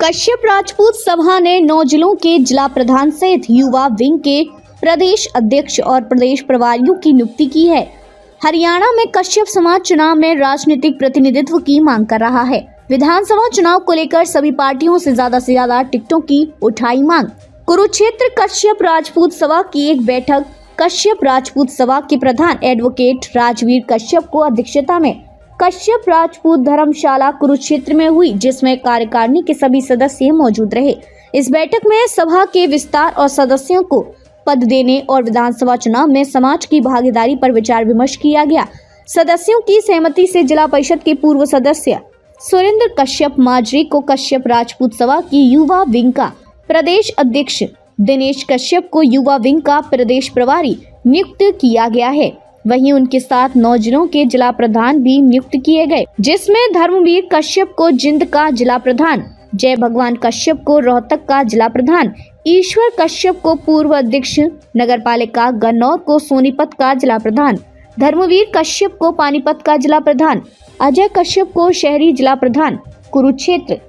कश्यप राजपूत सभा ने 9 जिलों के जिला प्रधान सहित युवा विंग के प्रदेश अध्यक्ष और प्रदेश प्रभारियों की नियुक्ति की है। हरियाणा में कश्यप समाज चुनाव में राजनीतिक प्रतिनिधित्व की मांग कर रहा है। विधानसभा चुनाव को लेकर सभी पार्टियों से ज्यादा टिकटों की उठाई मांग। कुरुक्षेत्र कश्यप राजपूत सभा की एक बैठक कश्यप राजपूत सभा के प्रधान एडवोकेट राजवीर कश्यप को अध्यक्षता में कश्यप राजपूत धर्मशाला कुरुक्षेत्र में हुई, जिसमें कार्यकारिणी के सभी सदस्य मौजूद रहे। इस बैठक में सभा के विस्तार और सदस्यों को पद देने और विधानसभा चुनाव में समाज की भागीदारी पर विचार विमर्श किया गया। सदस्यों की सहमति से जिला परिषद के पूर्व सदस्य सुरेंद्र कश्यप माजरी को कश्यप राजपूत सभा की युवा विंग का प्रदेश अध्यक्ष, दिनेश कश्यप को युवा विंग का प्रदेश प्रभारी नियुक्त किया गया है। वहीं उनके साथ 9 जिलों के जिला प्रधान भी नियुक्त किए गए, जिसमें धर्मवीर कश्यप को जिंद का जिला प्रधान, जय भगवान कश्यप को रोहतक का जिला प्रधान, ईश्वर कश्यप को पूर्व अध्यक्ष नगर पालिका गन्नौर को सोनीपत का जिला प्रधान, धर्मवीर कश्यप को पानीपत का जिला प्रधान, अजय कश्यप को शहरी जिला प्रधान कुरुक्षेत्र,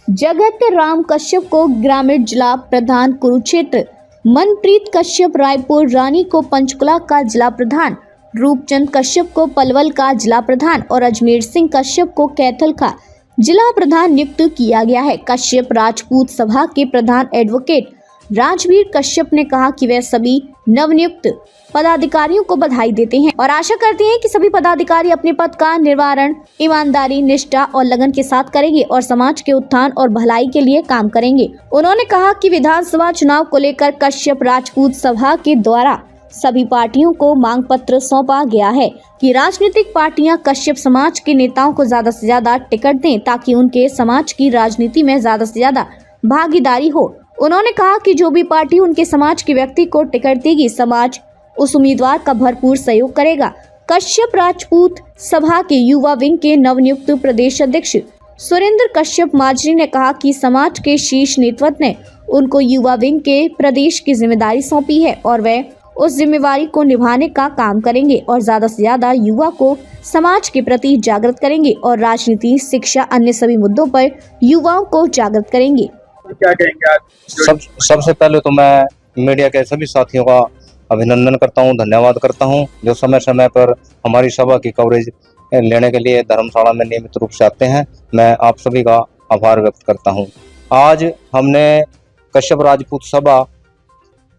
जगत राम कश्यप को ग्रामीण जिला प्रधान कुरुक्षेत्र, मनप्रीत कश्यप रायपुर रानी को पंचकुला का जिला प्रधान, रूपचंद कश्यप को पलवल का जिला प्रधान और अजमेर सिंह कश्यप को कैथल का जिला प्रधान नियुक्त किया गया है। कश्यप राजपूत सभा के प्रधान एडवोकेट राजवीर कश्यप ने कहा कि वे सभी नवनियुक्त पदाधिकारियों को बधाई देते हैं और आशा करते हैं कि सभी पदाधिकारी अपने पद का निर्वहन ईमानदारी, निष्ठा और लगन के साथ करेंगे और समाज के उत्थान और भलाई के लिए काम करेंगे। उन्होंने कहा कि विधानसभा चुनाव को लेकर कश्यप राजपूत सभा के द्वारा सभी पार्टियों को मांग पत्र सौंपा गया है कि राजनीतिक पार्टियां कश्यप समाज के नेताओं को ज्यादा से ज्यादा टिकट दें ताकि उनके समाज की राजनीति में ज्यादा से ज्यादा भागीदारी हो। उन्होंने कहा कि जो भी पार्टी उनके समाज के व्यक्ति को टिकट देगी, समाज उस उम्मीदवार का भरपूर सहयोग करेगा। कश्यप राजपूत सभा के युवा विंग के नवनियुक्त प्रदेश अध्यक्ष सुरेंद्र कश्यप माजरी ने कहा कि समाज के शीर्ष नेतृत्व ने उनको युवा विंग के प्रदेश की जिम्मेदारी सौंपी है और वे उस जिम्मेवारी को निभाने का काम करेंगे और ज्यादा से ज्यादा युवा को समाज के प्रति जागृत करेंगे और राजनीति, शिक्षा, अन्य सभी मुद्दों पर युवाओं को जागृत करेंगे। क्या कहेंगे आज? सबसे पहले तो मैं मीडिया के सभी साथियों का अभिनंदन करता हूं, धन्यवाद करता हूं, जो समय समय पर हमारी सभा की कवरेज लेने के लिए धर्मशाला में नियमित रूप से आते हैं। मैं आप सभी का आभार व्यक्त करता हूं। आज हमने कश्यप राजपूत सभा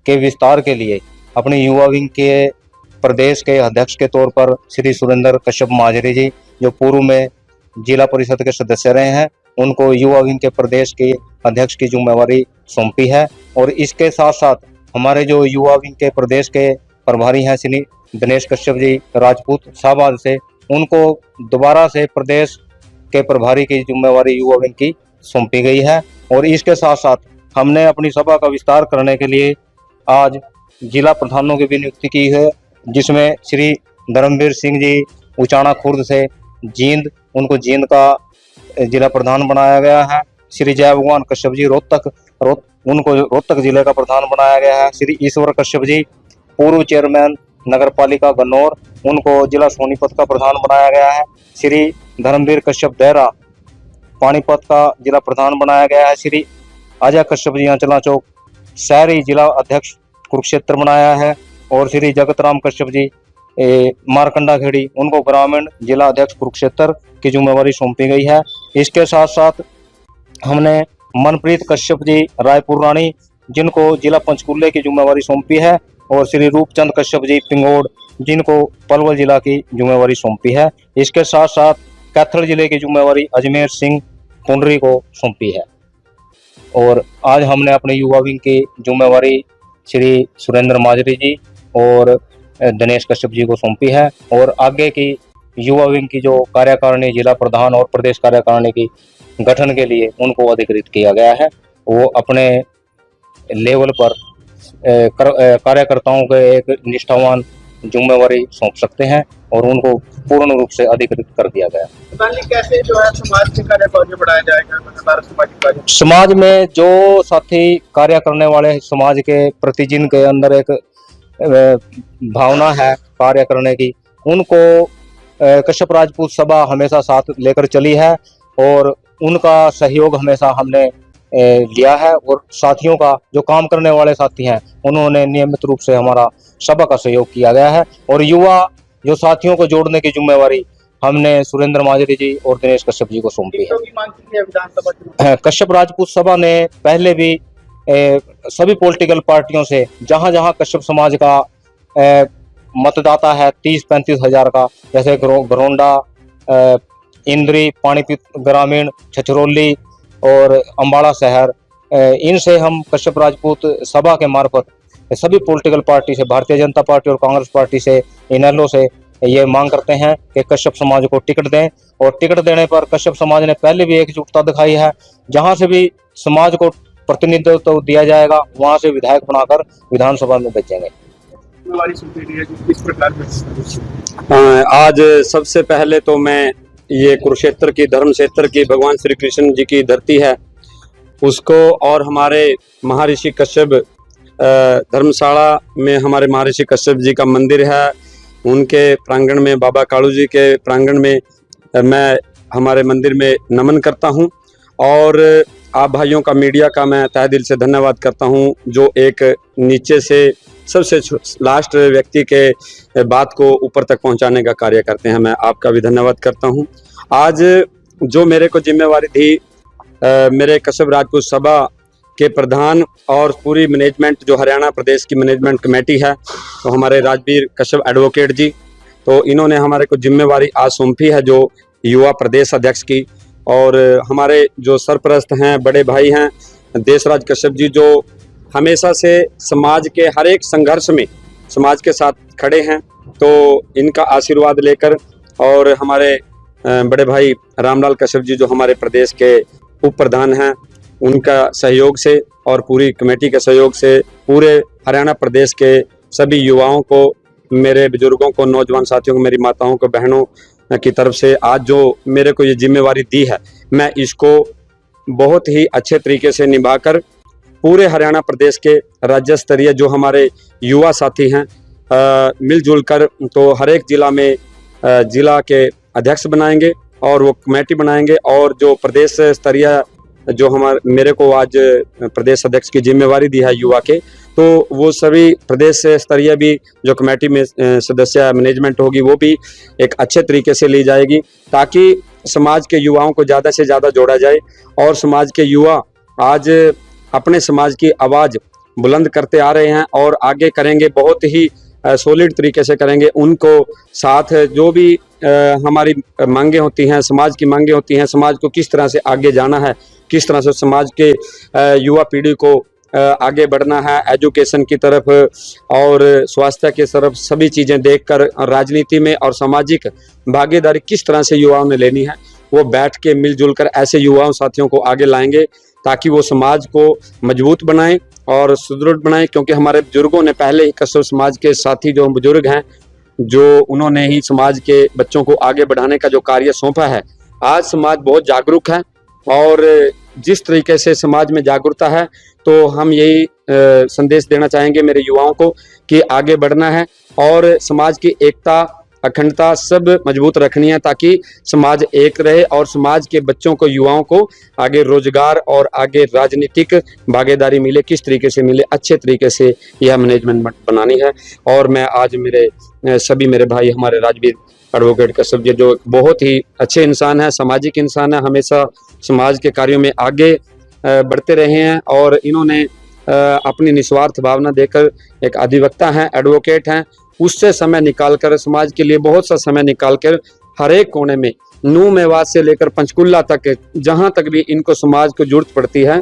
के विस्तार के लिए अपने युवा विंग के प्रदेश के अध्यक्ष के तौर पर श्री सुरेंद्र कश्यप माजरी जी, जो पूर्व में जिला परिषद के सदस्य रहे हैं, उनको युवा विंग के प्रदेश के अध्यक्ष की जिम्मेवारी सौंपी है। और इसके साथ साथ हमारे जो युवा विंग के प्रदेश के प्रभारी हैं श्री दिनेश कश्यप जी राजपूत साहब से, उनको दोबारा से प्रदेश के प्रभारी की जिम्मेवारी युवा विंग की सौंपी गई है। और इसके साथ साथ हमने अपनी सभा का विस्तार करने के लिए आज जिला प्रधानों की भी नियुक्ति की है, जिसमें श्री धर्मवीर सिंह जी उचाना खुर्द से जींद, उनको जींद का जिला प्रधान बनाया गया है। श्री जय भगवान कश्यप जी उनको रोहतक जिले का प्रधान बनाया गया है। श्री ईश्वर कश्यप जी पूर्व चेयरमैन नगर पालिका गन्नौर, उनको जिला सोनीपत का प्रधान बनाया गया है। श्री धर्मवीर कश्यप देहरा पानीपत का जिला प्रधान बनाया गया है। श्री अजय कश्यप जी अंचला चौक शहरी जिला अध्यक्ष कुरुक्षेत्र बनाया है। और श्री जगत राम कश्यप जी मारकंडा खेड़ी, उनको ग्रामीण जिला अध्यक्ष कुरुक्षेत्र की जिम्मेवारी सौंपी गई है। इसके साथ साथ हमने मनप्रीत कश्यप जी रायपुर रानी, जिनको जिला पंचकुले की जिम्मेवारी सौंपी है, और श्री रूपचंद कश्यप जी पिंगोड़, जिनको पलवल जिला की जिम्मेवारी सौंपी है। इसके साथ साथ कैथल जिले की जिम्मेवारी अजमेर सिंह पुंडरी को सौंपी है। और आज हमने अपने युवा विंग की जिम्मेवारी श्री सुरेंद्र माजरी जी और दिनेश कश्यप जी को सौंपी है। और आगे की युवा विंग की जो कार्यकारिणी, जिला प्रधान और प्रदेश कार्यकारिणी की गठन के लिए उनको अधिकृत किया गया है। वो अपने लेवल पर कार्यकर्ताओं के एक निष्ठावान जिम्मेवारी सौंप सकते हैं और उनको पूर्ण रूप से अधिकृत कर दिया गया। कैसे जो है समाज के कार्य को आगे बढ़ाया जाएगा? समाज में जो साथी कार्य करने वाले समाज के प्रति जिनके अंदर एक भावना है कार्य करने की, उनको कश्यप राजपूत सभा हमेशा साथ लेकर चली है और उनका सहयोग हमेशा हमने लिया है, और साथियों का जो काम करने वाले साथी हैं उन्होंने नियमित रूप से हमारा सभा का सहयोग किया गया है। और युवा जो साथियों को जोड़ने की जिम्मेवारी हमने सुरेंद्र माजरी जी और दिनेश कश्यप जी को सौंपी है। टिकटों की मांग की है विधानसभा चुनाव। कश्यप राजपूत सभा ने पहले भी सभी पॉलिटिकल पार्टियों से जहां जहां कश्यप समाज का मतदाता है 30-35 हजार का, जैसे घरोंडा, इंद्री, पानीपत ग्रामीण, छछरौली और अंबाला शहर, इनसे हम कश्यप राजपूत सभा के मार्फत सभी पॉलिटिकल पार्टी से, भारतीय जनता पार्टी और कांग्रेस पार्टी से, इनेलो से ये मांग करते हैं कि कश्यप समाज को टिकट दें। और टिकट देने पर कश्यप समाज ने पहले भी एकजुटता दिखाई है। जहां से भी समाज को प्रतिनिधित्व तो दिया जाएगा वहां से विधायक बनाकर विधानसभा में भेजेंगे। जिम्मेवारी सौंपी गई है, किस प्रकार से? आज सबसे पहले तो मैं ये कुरुक्षेत्र की, धर्म क्षेत्र की, भगवान श्री कृष्ण जी की धरती है उसको, और हमारे महर्षि कश्यप धर्मशाला में हमारे महर्षि कश्यप जी का मंदिर है, उनके प्रांगण में, बाबा कालू जी के प्रांगण में मैं हमारे मंदिर में नमन करता हूं। और आप भाइयों का, मीडिया का मैं तहे दिल से धन्यवाद करता हूं, जो एक नीचे से सबसे लास्ट व्यक्ति के बात को ऊपर तक पहुंचाने का कार्य करते हैं। मैं आपका भी धन्यवाद करता हूं। आज जो मेरे को जिम्मेवारी थी, मेरे कश्यप राजपूत सभा के प्रधान और पूरी मैनेजमेंट, जो हरियाणा प्रदेश की मैनेजमेंट कमेटी है, तो हमारे राजवीर कश्यप एडवोकेट जी, तो इन्होंने हमारे को जिम्मेवारी आज सौंपी है जो युवा प्रदेश अध्यक्ष की। और हमारे जो सरपरस्त हैं, बड़े भाई हैं देशराज कश्यप जी, जो हमेशा से समाज के हर एक संघर्ष में समाज के साथ खड़े हैं, तो इनका आशीर्वाद लेकर, और हमारे बड़े भाई रामलाल कश्यप जी जो हमारे प्रदेश के उप प्रधान हैं, उनका सहयोग से और पूरी कमेटी के सहयोग से पूरे हरियाणा प्रदेश के सभी युवाओं को, मेरे बुजुर्गों को, नौजवान साथियों को, मेरी माताओं को, बहनों की तरफ से आज जो मेरे को ये जिम्मेवारी दी है, मैं इसको बहुत ही अच्छे तरीके से निभाकर पूरे हरियाणा प्रदेश के राज्य स्तरीय जो हमारे युवा साथी हैं, मिलजुल कर तो हर एक जिला में जिला के अध्यक्ष बनाएंगे और वो कमेटी बनाएंगे, और जो प्रदेश स्तरीय जो मेरे को आज प्रदेश अध्यक्ष की जिम्मेवारी दी है युवा के, तो वो सभी प्रदेश स्तरीय भी जो कमेटी में सदस्य मैनेजमेंट होगी वो भी एक अच्छे तरीके से ली जाएगी, ताकि समाज के युवाओं को ज़्यादा से ज़्यादा जोड़ा जाए। और समाज के युवा आज अपने समाज की आवाज़ बुलंद करते आ रहे हैं और आगे करेंगे, बहुत ही सॉलिड तरीके से करेंगे। उनको साथ जो भी हमारी मांगे होती हैं, समाज की मांगे होती हैं, समाज को किस तरह से आगे जाना है, किस तरह से समाज के युवा पीढ़ी को आगे बढ़ना है एजुकेशन की तरफ और स्वास्थ्य की तरफ, सभी चीज़ें देखकर राजनीति में और सामाजिक भागीदारी किस तरह से युवाओं ने लेनी है, वो बैठ के मिलजुल कर ऐसे युवाओं साथियों को आगे लाएंगे, ताकि वो समाज को मजबूत बनाएं और सुदृढ़ बनाएं। क्योंकि हमारे बुजुर्गों ने पहले ही कश्यप समाज के साथी जो बुजुर्ग हैं, जो उन्होंने ही समाज के बच्चों को आगे बढ़ाने का जो कार्य सौंपा है। आज समाज बहुत जागरूक है, और जिस तरीके से समाज में जागरूकता है, तो हम यही संदेश देना चाहेंगे मेरे युवाओं को कि आगे बढ़ना है और समाज की एकता, अखंडता सब मजबूत रखनी है, ताकि समाज एक रहे और समाज के बच्चों को, युवाओं को आगे रोजगार और आगे राजनीतिक भागीदारी मिले, किस तरीके से मिले, अच्छे तरीके से यह मैनेजमेंट बनानी है। और मैं आज मेरे सभी मेरे भाई, हमारे राजवीर एडवोकेट कश्यप जी जो बहुत ही अच्छे इंसान हैं, सामाजिक इंसान है, हमेशा समाज के कार्यों में आगे बढ़ते रहे हैं, और इन्होंने अपनी निस्वार्थ भावना देकर, एक अधिवक्ता हैं, एडवोकेट हैं, उससे समय निकालकर, समाज के लिए बहुत सा समय निकालकर, हर एक कोने में, नू मेवात से लेकर पंचकुला तक, जहां तक भी इनको समाज को जरूरत पड़ती है,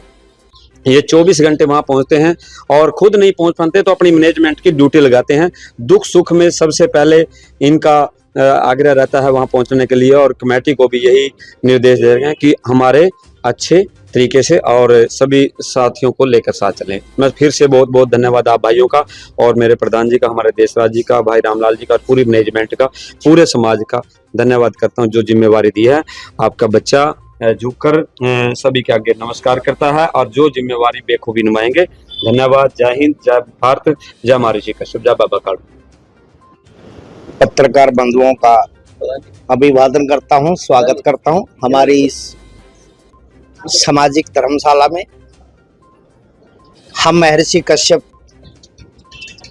ये 24 घंटे वहां पहुंचते हैं। और खुद नहीं पहुंच पाते तो अपनी मैनेजमेंट की ड्यूटी लगाते हैं। दुख सुख में सबसे पहले इनका आग्रह रहता है वहां पहुंचने के लिए, और कमेटी को भी यही निर्देश दे रहे हैं कि हमारे अच्छे तरीके से और सभी साथियों को लेकर साथ चलें। मैं फिर से बहुत बहुत धन्यवाद आप भाइयों का, और मेरे प्रधान जी का, हमारे देशराज जी का, भाई रामलाल जी का, और पूरी मैनेजमेंट का, पूरे समाज का धन्यवाद करता हूं जो जिम्मेवारी दी है। आपका बच्चा झुककर सभी के आगे नमस्कार करता है, और जो जिम्मेवारी बेखूबी निभाएंगे। धन्यवाद। जय हिंद, जय भारत, जय महर्षि कश्यप, जय बाबा कालू। पत्रकार बंधुओं का अभिवादन करता हूं, स्वागत करता हूं हमारी इस सामाजिक धर्मशाला में हम महर्षि कश्यप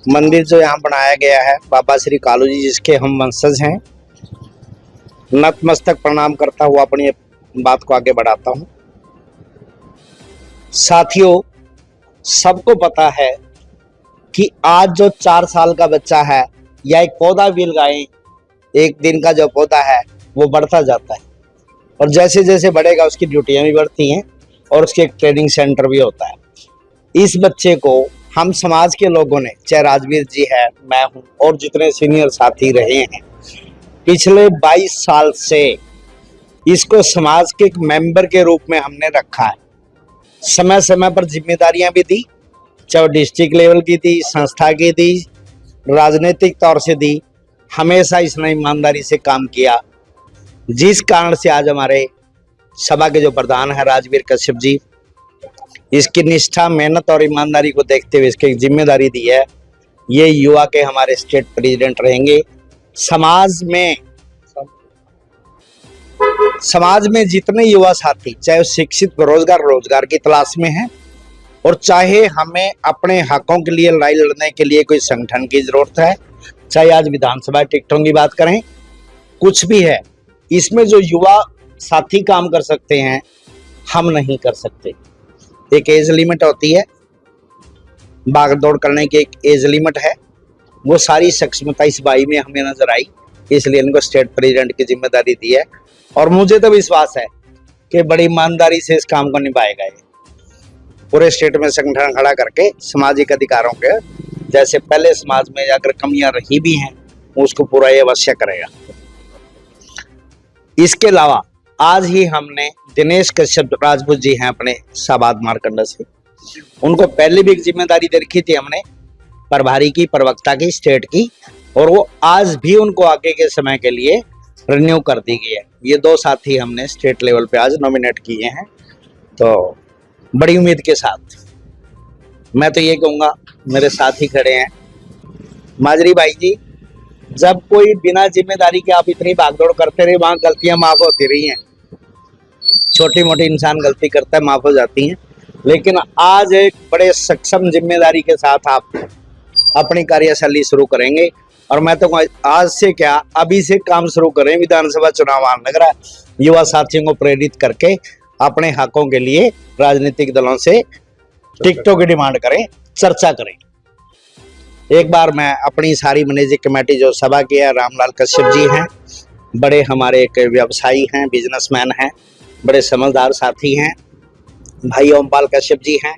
मंदिर जो यहाँ बनाया गया है, बाबा श्री कालू जी जिसके हम वंशज हैं, नतमस्तक प्रणाम करता हुआ अपनी बात को आगे बढ़ाता हूँ। साथियों, सबको पता है कि आज जो 4 साल का बच्चा है या एक पौधा भी लगाएं, एक दिन का जो पौधा है वो बढ़ता जाता है और जैसे जैसे बढ़ेगा उसकी ड्यूटियां भी बढ़ती हैं और उसके एक ट्रेनिंग सेंटर भी होता है। इस बच्चे को हम समाज के लोगों ने, चाहे राजवीर जी है, मैं हूं और जितने सीनियर साथी रहे हैं, पिछले 22 साल से इसको समाज के एक मेंबर के रूप में हमने रखा है। समय समय पर जिम्मेदारियां भी दी, चाहे डिस्ट्रिक्ट लेवल की दी, संस्था की दी, राजनीतिक तौर से दी, हमेशा इसने ईमानदारी से काम किया, जिस कारण से आज हमारे सभा के जो प्रधान है राजवीर कश्यप जी, इसकी निष्ठा, मेहनत और ईमानदारी को देखते हुए इसकी एक जिम्मेदारी दी है। ये युवा के हमारे स्टेट प्रेसिडेंट रहेंगे। समाज में जितने युवा साथी, चाहे शिक्षित रोजगार की तलाश में हैं और चाहे हमें अपने हकों के लिए लड़ाई लड़ने के लिए कोई संगठन की जरूरत है, चाहे आज विधानसभा टिकटों की बात करें, कुछ भी है, इसमें जो युवा साथी काम कर सकते हैं हम नहीं कर सकते। एक एज लिमिट होती है, भाग दौड़ करने की एक एज लिमिट है, वो सारी सक्षमता इस भाई में हमें नजर आई, इसलिए इनको स्टेट प्रेसिडेंट की जिम्मेदारी दी है और मुझे तो विश्वास है कि बड़ी ईमानदारी से इस काम को निभाएगा। ये पूरे स्टेट में संगठन खड़ा करके सामाजिक अधिकारों के, जैसे पहले समाज में अगर कमियां रही भी हैं, उसको पूरा ये अवश्य करेगा। इसके अलावा आज ही हमने दिनेश कश्यप राजपूत जी हैं अपने साबाद मारकंडा से, उनको पहले भी एक जिम्मेदारी दे रखी थी हमने, प्रभारी की, प्रवक्ता की, स्टेट की, और वो आज भी उनको आगे के समय के लिए रिन्यू कर दी गई है। ये 2 साथी हमने स्टेट लेवल पे आज नॉमिनेट किए हैं, तो बड़ी उम्मीद के साथ मैं तो ये कहूँगा, मेरे साथी खड़े हैं माजरी भाई जी, जब कोई बिना जिम्मेदारी के आप इतनी भागदौड़ करते रहे, वहाँ गलतियां माफ होती रही हैं, छोटी मोटी इंसान गलती करता है, माफ हो जाती हैं, लेकिन आज एक बड़े सक्षम जिम्मेदारी के साथ आप अपनी कार्यशैली शुरू करेंगे और मैं तो आज से क्या, अभी से काम शुरू करें। विधानसभा चुनाव आने लग रहा है, युवा साथियों को प्रेरित करके अपने हकों के लिए राजनीतिक दलों से टिकटों की डिमांड करें, चर्चा करें। एक बार मैं अपनी सारी मैनेजिंग कमेटी जो सभा की है, रामलाल कश्यप जी हैं, बड़े हमारे एक व्यवसायी हैं, बिजनेसमैन हैं, बड़े समझदार साथी हैं, भाई ओमपाल कश्यप जी हैं,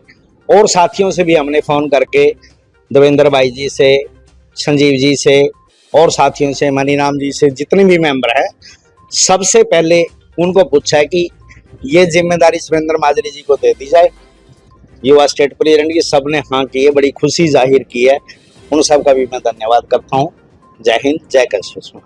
और साथियों से भी हमने फ़ोन करके देवेंद्र भाई जी से, संजीव जी से और साथियों से, मनीराम जी से, जितने भी मेंबर हैं, सबसे पहले उनको पूछा है कि ये जिम्मेदारी सुरेंद्र माजरी जी को दे दी जाए। युवा स्टेट प्रेसिडेंट की सबने हाँ की है, बड़ी खुशी जाहिर की है, उन सब का भी मैं धन्यवाद करता हूँ। जय हिंद, जय कश्मीर।